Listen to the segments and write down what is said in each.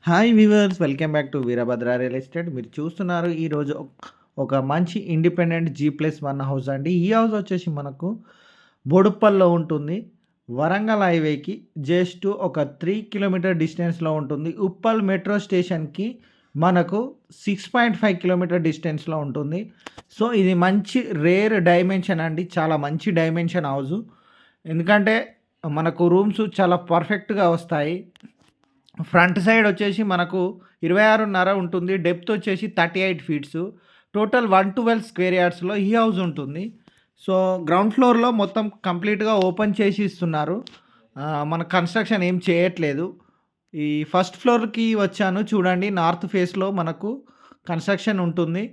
Hi weavers, welcome back to Veerabhadra real estate. మీరు చూస్తున్నారు ఈరోజు ఒక మంచి ఇండిపెండెంట్ G+1 హౌస్ అండి. ఈ హౌస్ వచ్చేసి మనకు బోడుప్పల్లో ఉంటుంది. వరంగల్ హైవేకి జస్ట్ ఒక 3 కిలోమీటర్ డిస్టెన్స్లో ఉంటుంది. ఉప్పల్ మెట్రో స్టేషన్కి మనకు 6.5 కిలోమీటర్ డిస్టెన్స్లో ఉంటుంది. సో ఇది మంచి రేర్ డైమెన్షన్ అండి, చాలా మంచి డైమెన్షన్ హౌస్. ఎందుకంటే మనకు రూమ్స్ చాలా పర్ఫెక్ట్గా వస్తాయి. ఫ్రంట్ సైడ్ వచ్చేసి మనకు 26.5 ఉంటుంది. డెప్త్ వచ్చేసి 38 ఫీట్స్. టోటల్ 112 స్క్వేర్ యార్డ్స్‌లో ఈ హౌస్ ఉంటుంది. సో, గ్రౌండ్ ఫ్లోర్‌లో మొత్తం కంప్లీట్‌గా ఓపెన్ చేసి ఇస్తున్నారు. మన కన్‌స్ట్రక్షన్ ఏం చేయట్లేదు. ఈ ఫస్ట్ ఫ్లోర్‌కి వచ్చాను చూడండి. నార్త్ ఫేస్‌లో మనకు కన్‌స్ట్రక్షన్ ఉంటుంది.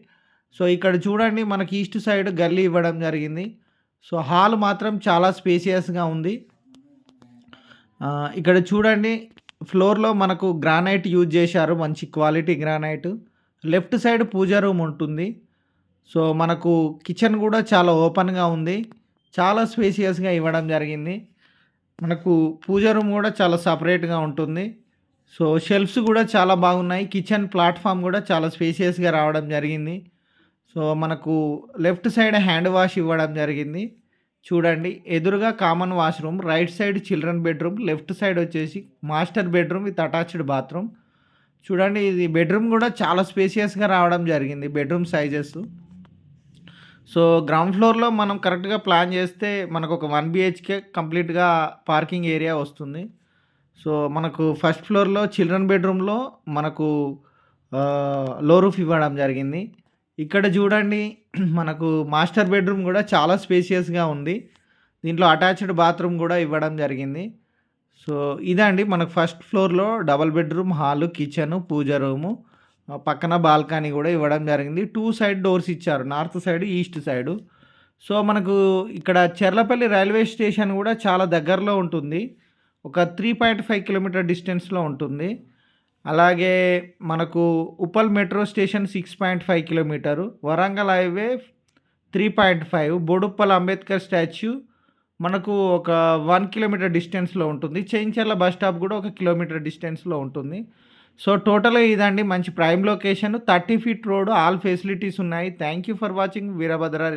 సో, ఇక్కడ చూడండి మనకి ఈస్ట్ సైడ్ గల్లీ ఇవ్వడం జరిగింది. సో, హాల్ మాత్రం చాలా స్పేసియస్‌గా ఉంది. ఇక్కడ చూడండి ఫ్లోర్‌లో మనకు గ్రానైట్ యూజ్ చేశారు. మంచి క్వాలిటీ గ్రానైట్. లెఫ్ట్ సైడ్ పూజా రూమ్ ఉంటుంది. సో, మనకు కిచెన్ కూడా చాలా ఓపెన్‌గా ఉంది. చాలా స్పేసియస్‌గా ఇవ్వడం జరిగింది. మనకు పూజా రూమ్ కూడా చాలా సెపరేట్‌గా ఉంటుంది. సో, షెల్ఫ్స్ కూడా చాలా బాగున్నాయి. కిచెన్ ప్లాట్‌ఫార్మ్ కూడా చాలా స్పేసియస్‌గా రావడం జరిగింది. సో, మనకు లెఫ్ట్ సైడ్ హ్యాండ్ వాష్ ఇవ్వడం జరిగింది. చూడండి ఎదురుగా common washroom, right side children bedroom, left side వచ్చేసి master bedroom with attached bathroom. చూడండి ఇది బెడ్‌రూమ్ కూడా చాలా స్పేసియస్‌గా రావడం జరిగింది బెడ్‌రూమ్ సైజెస్. సో, గ్రౌండ్ ఫ్లోర్‌లో మనం కరెక్ట్‌గా ప్లాన్ చేస్తే మనకొక 1 బీహెచ్‌కే కంప్లీట్‌గా పార్కింగ్ ఏరియా వస్తుంది. సో, మనకు ఫస్ట్ ఫ్లోర్‌లో చిల్డ్రన్ బెడ్‌రూమ్‌లో మనకు లో రూఫ్ ఇవ్వడం జరిగింది. ఇక్కడ చూడండి మనకు మాస్టర్ బెడ్‌రూమ్ కూడా చాలా స్పేసియస్‌గా ఉంది. దీంట్లో అటాచ్డ్ బాత్రూమ్ కూడా ఇవ్వడం జరిగింది. సో, ఇదండి మనకు ఫస్ట్ ఫ్లోర్‌లో డబుల్ బెడ్‌రూమ్, హాలు, కిచెను, పూజ రూము, పక్కన బాల్కనీ కూడా ఇవ్వడం జరిగింది. 2 సైడ్ డోర్స్ ఇచ్చారు. North side, east side. So, మనకు ఇక్కడ చెర్లపల్లి రైల్వే స్టేషన్ కూడా చాలా దగ్గరలో ఉంటుంది. ఒక 3.5 కిలోమీటర్ డిస్టెన్స్‌లో ఉంటుంది. అలాగే మనకు Uppal metro station 6.5 kilometre, Warangal highway 3.5, Boduppal Ambedkar statue మనకు ఒక 1 కిలోమీటర్ డిస్టెన్స్‌లో ఉంటుంది. చెంచర్ల బస్ స్టాప్ కూడా ఒక కిలోమీటర్ డిస్టెన్స్‌లో ఉంటుంది. సో, టోటల్‌గా ఇదండి మంచి prime location, 30 feet road, all facilities ఉన్నాయి. Thank you for watching Veerabhadra.